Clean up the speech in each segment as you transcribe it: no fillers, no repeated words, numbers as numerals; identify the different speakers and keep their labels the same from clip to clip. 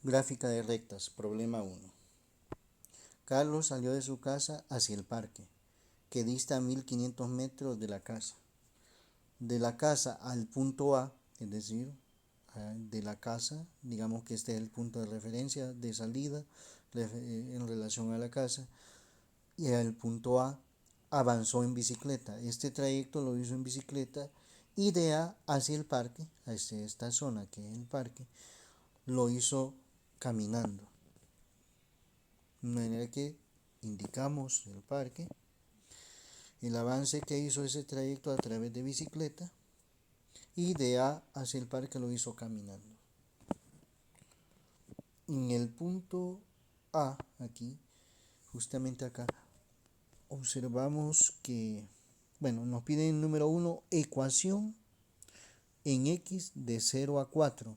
Speaker 1: Gráfica de rectas, problema 1. Carlos salió de su casa hacia el parque, que dista 1500 metros de la casa. De la casa al punto A, es decir, de la casa, digamos que este es el punto de referencia, de salida en relación a la casa, y al punto A avanzó en bicicleta. Este trayecto lo hizo en bicicleta y de A hacia el parque, hacia esta zona que es el parque, lo hizo caminando. De manera que indicamos el parque, el avance que hizo ese trayecto a través de bicicleta y de A hacia el parque lo hizo caminando. En el punto A, aquí, justamente acá, observamos que, nos piden número 1, ecuación en X de 0 a 4.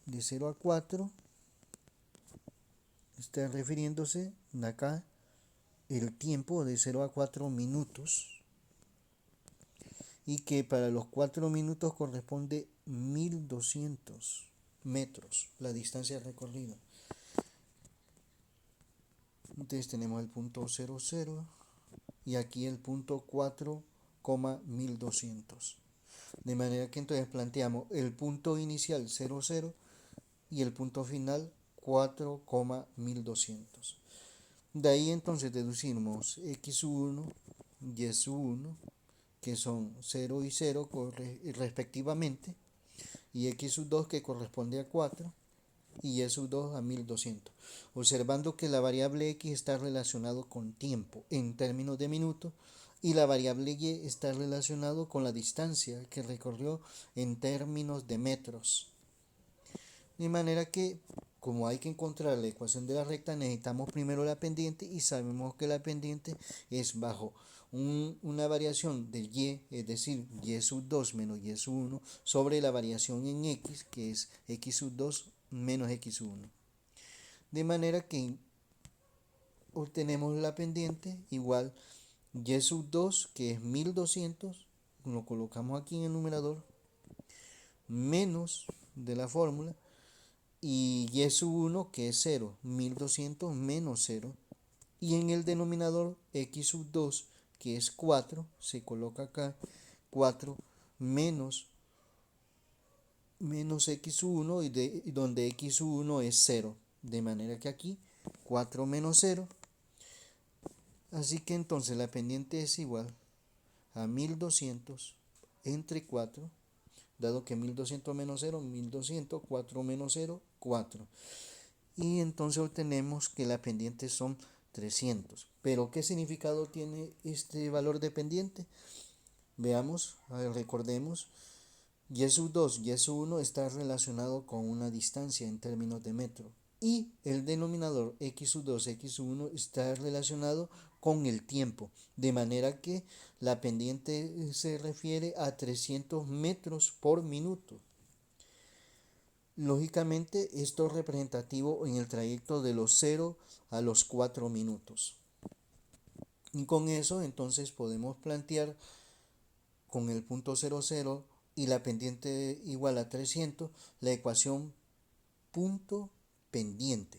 Speaker 1: De 0 a 4 está refiriéndose acá el tiempo de 0 a 4 minutos y que para los 4 minutos corresponde 1200 metros la distancia recorrida. Entonces tenemos el punto 00 y aquí el punto 4,1200. De manera que entonces planteamos el punto inicial 00 y el punto final 4,1200. De ahí entonces deducimos x1 y s1, que son 0 y 0 respectivamente, y x2 que corresponde a 4 y y2 a 1200, observando que la variable x está relacionado con tiempo en términos de minutos y la variable y está relacionado con la distancia que recorrió en términos de metros. De manera que, como hay que encontrar la ecuación de la recta, necesitamos primero la pendiente y sabemos que la pendiente es bajo una variación del y, es decir, y sub 2 menos y sub 1, sobre la variación en x, que es x sub 2 menos x sub 1. De manera que obtenemos la pendiente igual y sub 2, que es 1200, lo colocamos aquí en el numerador, menos de la fórmula, y y sub 1, que es 0, 1200 menos 0, y en el denominador x sub 2, que es 4, se coloca acá 4 menos x sub 1, y donde x sub 1 es 0, de manera que aquí 4 menos 0, así que entonces la pendiente es igual a 1200 entre 4, dado que 1200 menos 0, 1200, 4 menos 0, 4. Y entonces obtenemos que la pendiente son 300. ¿Pero qué significado tiene este valor de pendiente? Veamos, recordemos, y sub 2 y sub 1 está relacionado con una distancia en términos de metro. Y el denominador x sub 2, x sub 1 está relacionado con el tiempo. De manera que la pendiente se refiere a 300 metros por minuto. Lógicamente, esto es representativo en el trayecto de los 0 a los 4 minutos. Y con eso, entonces, podemos plantear con el punto 00 y la pendiente igual a 300, la ecuación punto pendiente.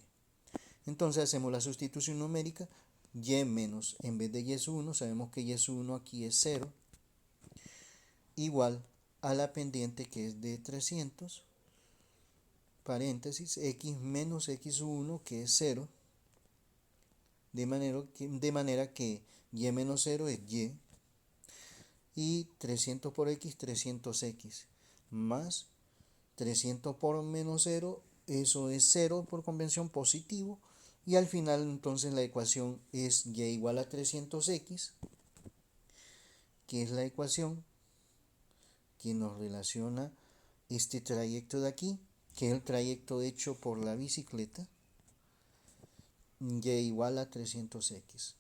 Speaker 1: Entonces, hacemos la sustitución numérica, y menos, en vez de y es 1, sabemos que y es 1 aquí es 0, igual a la pendiente que es de 300, paréntesis, x menos x1, que es 0, de manera que y menos 0 es y 300 por x, 300x, más 300 por menos 0, eso es 0 por convención positivo, y al final entonces la ecuación es y igual a 300x, que es la ecuación que nos relaciona este trayecto de aquí, que es el trayecto hecho por la bicicleta, y igual a 300x,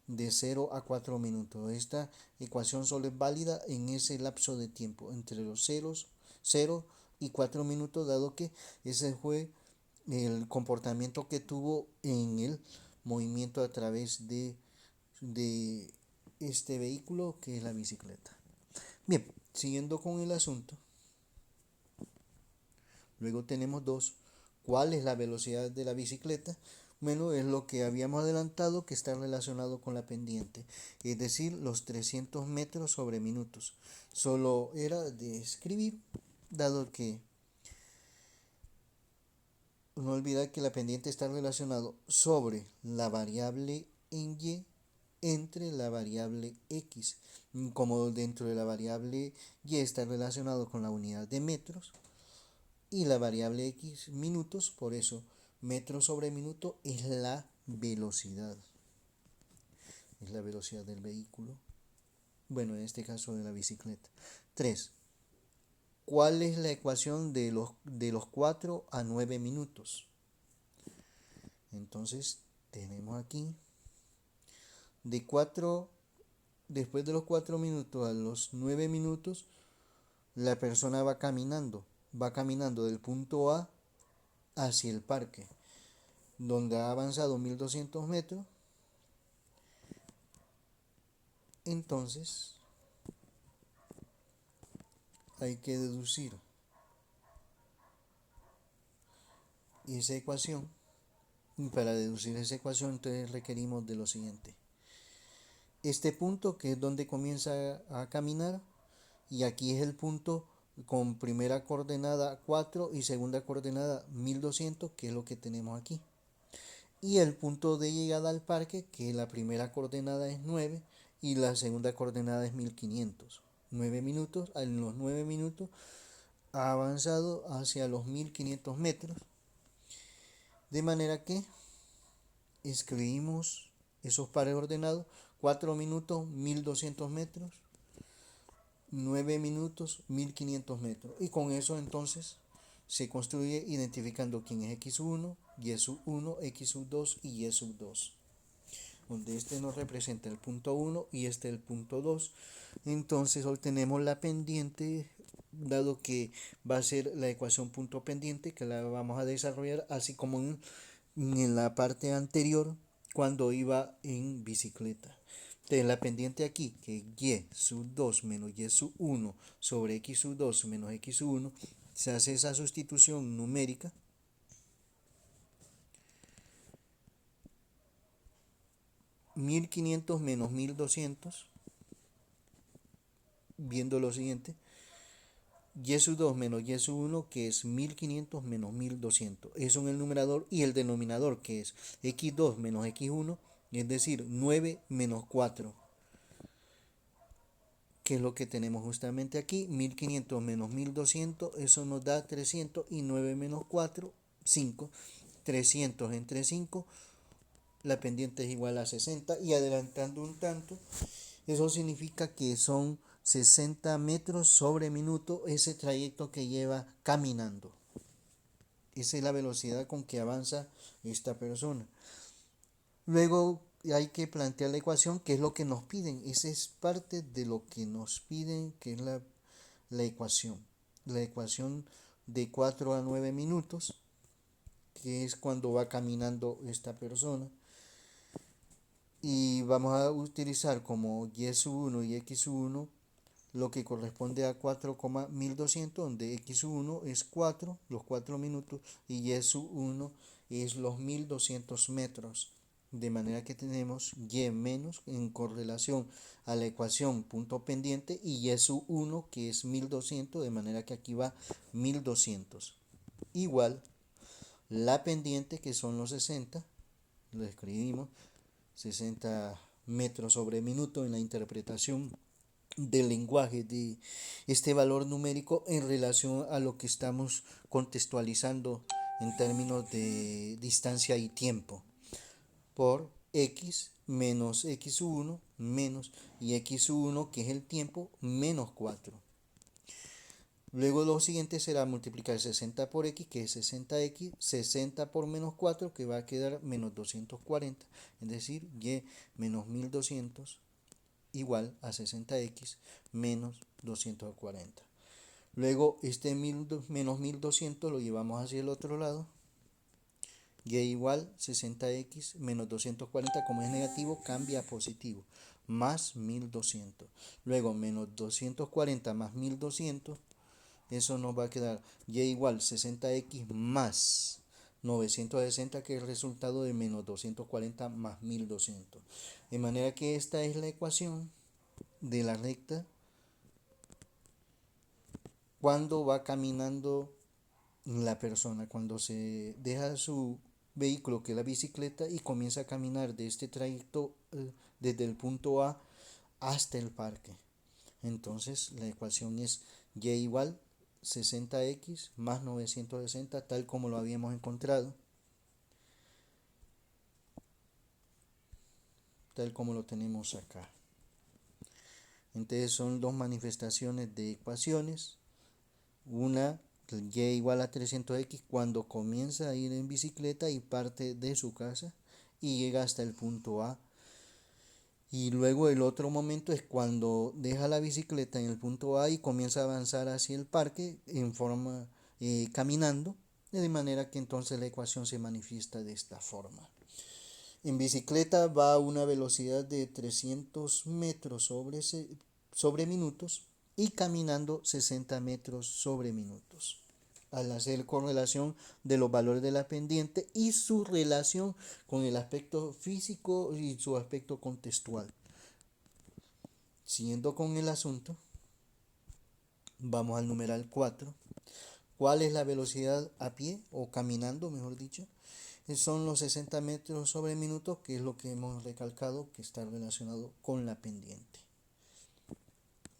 Speaker 1: de 0 a 4 minutos. Esta ecuación solo es válida en ese lapso de tiempo, entre los 0 y 4 minutos, dado que ese fue el comportamiento que tuvo en el movimiento a través de este vehículo que es la bicicleta. Bien, siguiendo con el asunto, luego tenemos 2. ¿Cuál es la velocidad de la bicicleta? Bueno, es lo que habíamos adelantado, que está relacionado con la pendiente, es decir, los 300 metros sobre minutos. Solo era de escribir, dado que no olvidar que la pendiente está relacionado sobre la variable en y entre la variable x. Como dentro de la variable y está relacionado con la unidad de metros y la variable x minutos, por eso metro sobre minuto es la velocidad del vehículo. Bueno, en este caso de la bicicleta. 3. ¿Cuál es la ecuación de los 4 a 9 minutos? Entonces, tenemos aquí de 4, después de los 4 minutos a los 9 minutos, la persona va caminando del punto A hacia el parque, donde ha avanzado 1200 metros. Entonces, hay que deducir esa ecuación. Y para deducir esa ecuación, entonces requerimos de lo siguiente. Este punto, que es donde comienza a caminar, y aquí es el punto con primera coordenada 4 y segunda coordenada 1200, que es lo que tenemos aquí. Y el punto de llegada al parque, que la primera coordenada es 9 y la segunda coordenada es 1500. 9 minutos, en los 9 minutos ha avanzado hacia los 1500 metros. De manera que escribimos esos pares ordenados: 4 minutos 1200 metros, 9 minutos 1500 metros. Y con eso entonces se construye identificando quién es x1, y1, x2 y y2, donde este nos representa el punto 1 y este el punto 2. Entonces obtenemos la pendiente, dado que va a ser la ecuación punto pendiente, que la vamos a desarrollar así como en la parte anterior cuando iba en bicicleta. Entonces la pendiente aquí, que y sub 2 menos y sub 1 sobre x sub 2 menos x sub 1, se hace esa sustitución numérica. 1500 menos 1200, viendo lo siguiente: y sub 2 menos y sub 1, que es 1500 menos 1200. Eso en el numerador, y el denominador, que es x2 menos x1, es decir, 9 menos 4, que es lo que tenemos justamente aquí. 1500 menos 1200, eso nos da 300, y 9 menos 4, 5. 300 entre 5, la pendiente es igual a 60, y adelantando un tanto, eso significa que son 60 metros sobre minuto ese trayecto que lleva caminando. Esa es la velocidad con que avanza esta persona. Luego hay que plantear la ecuación, que es lo que nos piden. Esa es parte de lo que nos piden, que es la ecuación. La ecuación de 4 a 9 minutos, que es cuando va caminando esta persona. Y vamos a utilizar como y1 y x1 lo que corresponde a 4,1200, donde x1 es 4, los 4 minutos, y y1 es los 1200 metros. De manera que tenemos y menos en correlación a la ecuación punto pendiente, y y1 que es 1200, de manera que aquí va 1200. Igual la pendiente, que son los 60, lo escribimos 60 metros sobre minuto en la interpretación del lenguaje de este valor numérico en relación a lo que estamos contextualizando en términos de distancia y tiempo, por x menos x1 menos y x1, que es el tiempo, menos 4. Luego lo siguiente será multiplicar 60 por x, que es 60x, 60 por menos 4, que va a quedar menos 240, es decir, y menos 1200 igual a 60x menos 240. Luego este menos 1200 lo llevamos hacia el otro lado, y igual 60x menos 240, como es negativo cambia a positivo, más 1200. Luego menos 240 más 1200, eso nos va a quedar y igual 60x más 960, que es el resultado de menos 240 más 1200. De manera que esta es la ecuación de la recta cuando va caminando la persona, cuando se deja su vehículo, que es la bicicleta, y comienza a caminar de este trayecto desde el punto A hasta el parque. Entonces la ecuación es y igual 60x más 960, tal como lo habíamos encontrado, tal como lo tenemos acá. Entonces son dos manifestaciones de ecuaciones. Una, y igual a 300x, cuando comienza a ir en bicicleta y parte de su casa y llega hasta el punto A. Y luego el otro momento es cuando deja la bicicleta en el punto A y comienza a avanzar hacia el parque en forma caminando, de manera que entonces la ecuación se manifiesta de esta forma. En bicicleta va a una velocidad de 300 metros sobre minutos y caminando 60 metros sobre minutos. Al hacer correlación de los valores de la pendiente y su relación con el aspecto físico y su aspecto contextual. Siguiendo con el asunto, vamos al numeral 4. ¿Cuál es la velocidad a pie o caminando, mejor dicho? Son los 60 metros sobre minuto, que es lo que hemos recalcado que está relacionado con la pendiente.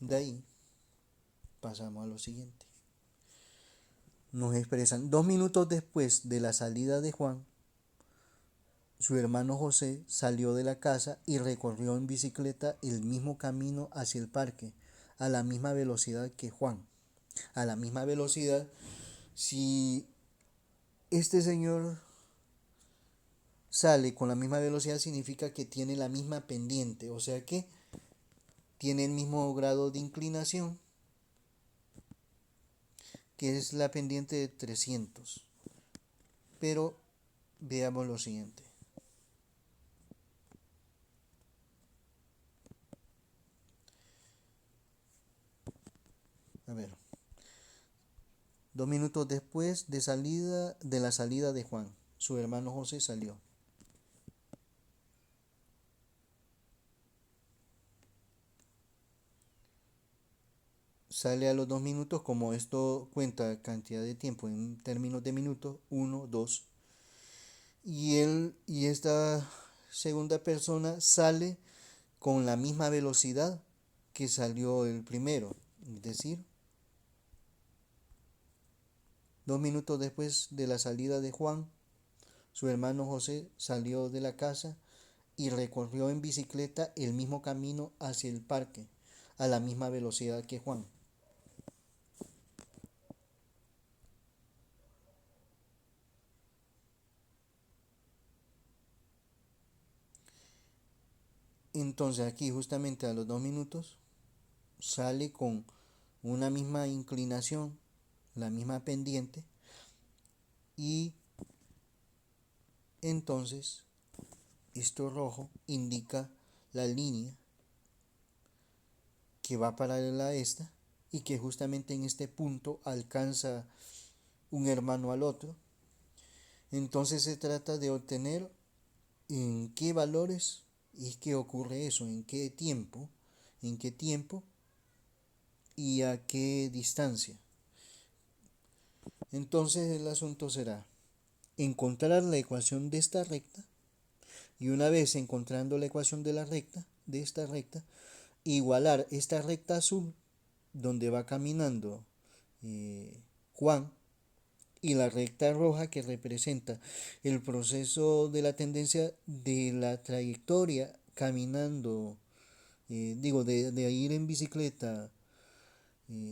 Speaker 1: De ahí pasamos a lo siguiente. Nos expresan 2 minutos después de la salida de Juan, su hermano José salió de la casa y recorrió en bicicleta el mismo camino hacia el parque, a la misma velocidad que Juan. A la misma velocidad, si este señor sale con la misma velocidad, significa que tiene la misma pendiente, o sea que tiene el mismo grado de inclinación, que es la pendiente de 300. Pero veamos lo siguiente. A ver, 2 minutos después de la salida de Juan, su hermano José salió. Sale a los 2 minutos, como esto cuenta cantidad de tiempo en términos de minutos, 1, 2. Y esta segunda persona sale con la misma velocidad que salió el primero. Es decir, 2 minutos después de la salida de Juan, su hermano José salió de la casa y recorrió en bicicleta el mismo camino hacia el parque, a la misma velocidad que Juan. Entonces aquí justamente a los 2 minutos sale con una misma inclinación, la misma pendiente, y entonces esto rojo indica la línea que va paralela a esta y que justamente en este punto alcanza un hermano al otro. Entonces se trata de obtener en qué valores es que ocurre eso, en qué tiempo y a qué distancia. Entonces el asunto será encontrar la ecuación de esta recta, y una vez encontrando la ecuación de la recta, de esta recta, igualar esta recta azul donde va caminando Juan, y la recta roja que representa el proceso de la tendencia de la trayectoria caminando, de ir en bicicleta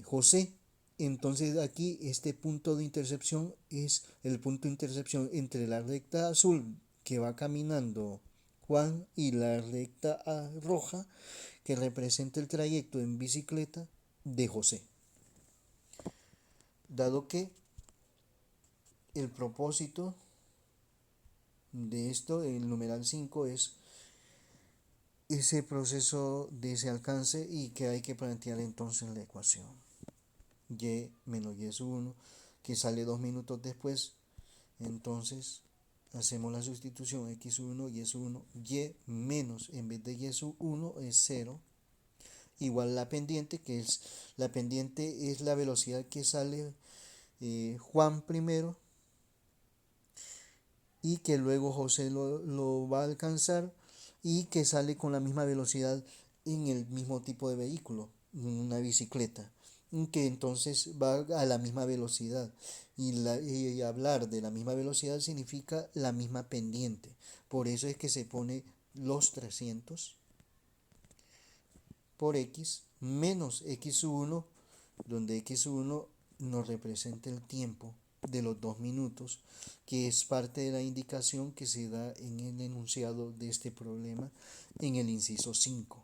Speaker 1: José. Entonces aquí este punto de intercepción es el punto de intercepción entre la recta azul que va caminando Juan y la recta roja que representa el trayecto en bicicleta de José. Dado que el propósito de esto, el numeral 5, es ese proceso de ese alcance, y que hay que plantear entonces la ecuación y menos y es 1, que sale 2 minutos después Entonces hacemos la sustitución x1 y s1, y menos, en vez de y sub 1 es 0, igual la pendiente, que es la pendiente es la velocidad que sale Juan primero y que luego José lo va a alcanzar y que sale con la misma velocidad en el mismo tipo de vehículo, en una bicicleta, que entonces va a la misma velocidad. Y hablar de la misma velocidad significa la misma pendiente. Por eso es que se pone los 300 por x menos x1, donde x1 nos representa el tiempo de los 2 minutos, que es parte de la indicación que se da en el enunciado de este problema en el inciso 5.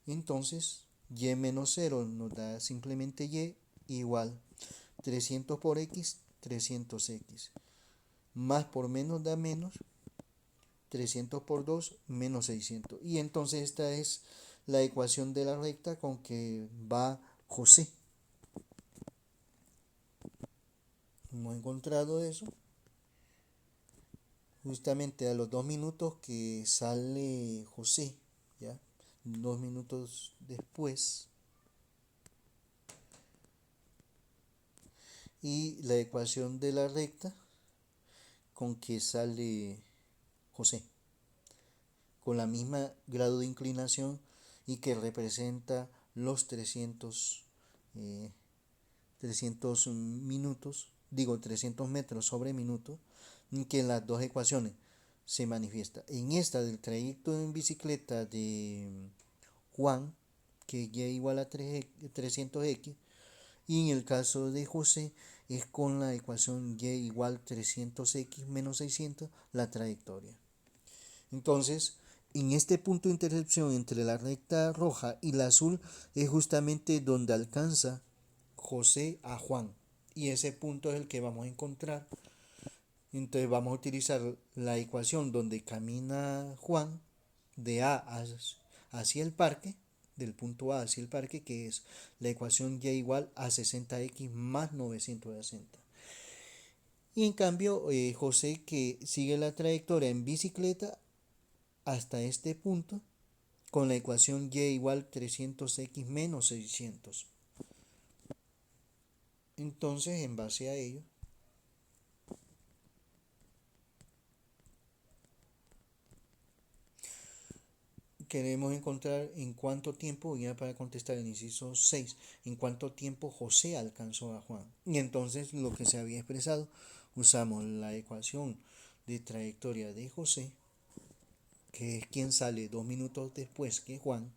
Speaker 1: Entonces, y menos 0 nos da simplemente y igual 300 por x, 300x. Más por menos da menos, 300 por 2, menos 600. Y entonces esta es la ecuación de la recta con que va José. Hemos encontrado eso. Justamente a los 2 minutos que sale José, ¿ya? 2 minutos después. Y la ecuación de la recta con que sale José, con la misma grado de inclinación y que representa los 300 minutos, digo 300 metros sobre minuto, que en las dos ecuaciones se manifiesta. En esta del trayecto en bicicleta de Juan, que y igual a 300x, y en el caso de José es con la ecuación y igual 300x menos 600, la trayectoria. Entonces, en este punto de intersección entre la recta roja y la azul es justamente donde alcanza José a Juan. Y ese punto es el que vamos a encontrar. Entonces vamos a utilizar la ecuación donde camina Juan de A hacia el parque, del punto A hacia el parque, que es la ecuación y igual a 60x más 960. Y en cambio, José que sigue la trayectoria en bicicleta hasta este punto con la ecuación y igual 300x menos 600. Entonces, en base a ello, queremos encontrar en cuánto tiempo, ya para contestar el inciso 6, en cuánto tiempo José alcanzó a Juan. Y entonces lo que se había expresado, usamos la ecuación de trayectoria de José, que es quien sale 2 minutos después que Juan,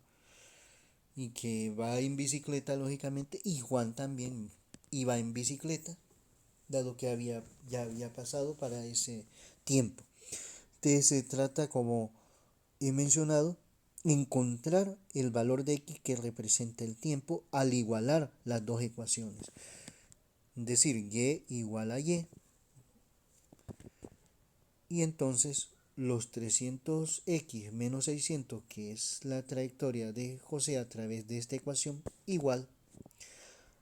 Speaker 1: y que va en bicicleta lógicamente, y Juan también iba en bicicleta, dado que ya había pasado para ese tiempo. Entonces se trata, como he mencionado, encontrar el valor de x que representa el tiempo al igualar las dos ecuaciones. Es decir, y igual a y entonces los 300x menos 600, que es la trayectoria de José a través de esta ecuación, igual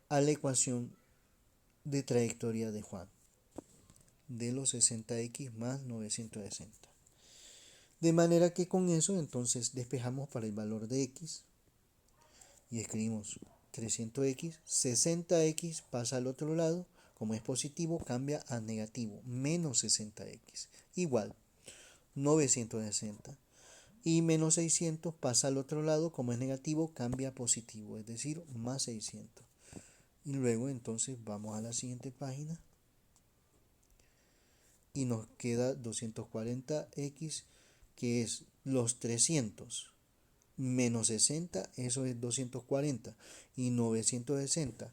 Speaker 1: a la ecuación de trayectoria de Juan, de los 60x más 960. De manera que con eso entonces despejamos para el valor de x y escribimos 300x, 60x pasa al otro lado, como es positivo cambia a negativo, menos 60x, igual 960. Y menos 600 pasa al otro lado, como es negativo cambia a positivo, es decir, más 600. Y luego entonces vamos a la siguiente página y nos queda 240x, que es los 300 menos 60, eso es 240, y 960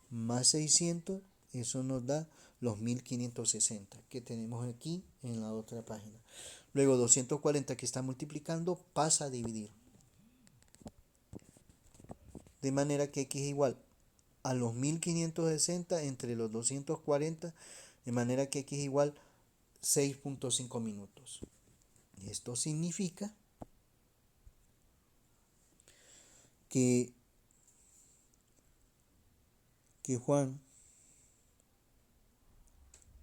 Speaker 1: más 600, eso nos da los 1560 que tenemos aquí en la otra página. Luego 240 que está multiplicando pasa a dividir, de manera que x es igual a los 1560 entre los 240, de manera que x es igual 6.5 minutos. Esto significa que, que Juan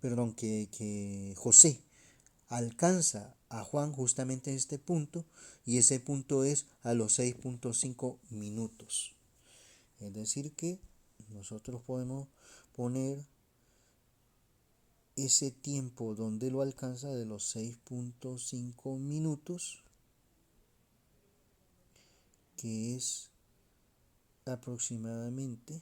Speaker 1: perdón, que José alcanza a Juan justamente en este punto, y ese punto es a los 6.5 minutos. Es decir que nosotros podemos poner ese tiempo donde lo alcanza de los 6.5 minutos, que es aproximadamente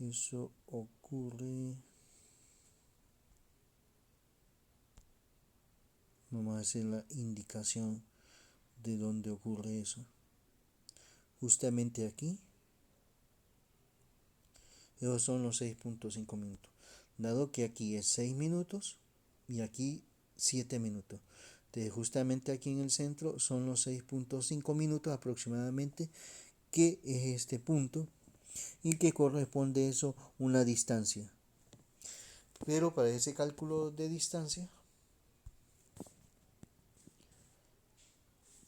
Speaker 1: eso ocurre. Vamos a hacer la indicación de dónde ocurre eso. Justamente aquí. Esos son los 6.5 minutos. Dado que aquí es 6 minutos y aquí 7 minutos. Entonces justamente aquí en el centro son los 6.5 minutos aproximadamente, que es este punto y que corresponde eso una distancia. Pero para ese cálculo de distancia,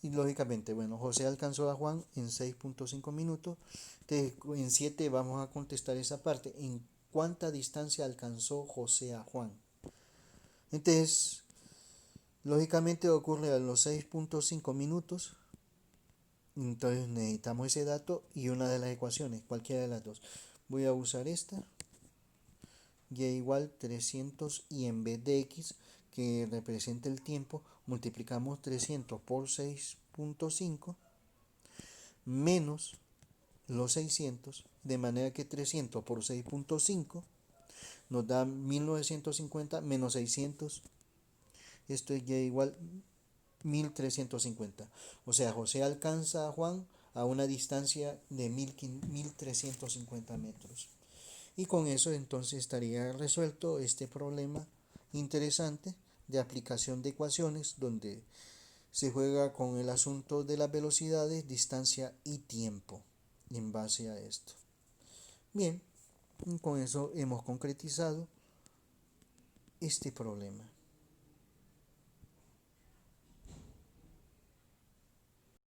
Speaker 1: y lógicamente, bueno, José alcanzó a Juan en 6.5 minutos. Entonces, en 7 vamos a contestar esa parte. ¿En cuánta distancia alcanzó José a Juan? Entonces, lógicamente ocurre a los 6.5 minutos. Entonces necesitamos ese dato y una de las ecuaciones, cualquiera de las dos. Voy a usar esta. Y igual 300, y en vez de x, que representa el tiempo, multiplicamos 300 por 6.5 menos los 600, de manera que 300 por 6.5 nos da 1950 menos 600, esto es ya igual 1350. O sea, José alcanza a Juan a una distancia de 1350 metros. Y con eso entonces estaría resuelto este problema interesante de aplicación de ecuaciones, donde se juega con el asunto de las velocidades, distancia y tiempo en base a esto. Bien, con eso hemos concretizado este problema.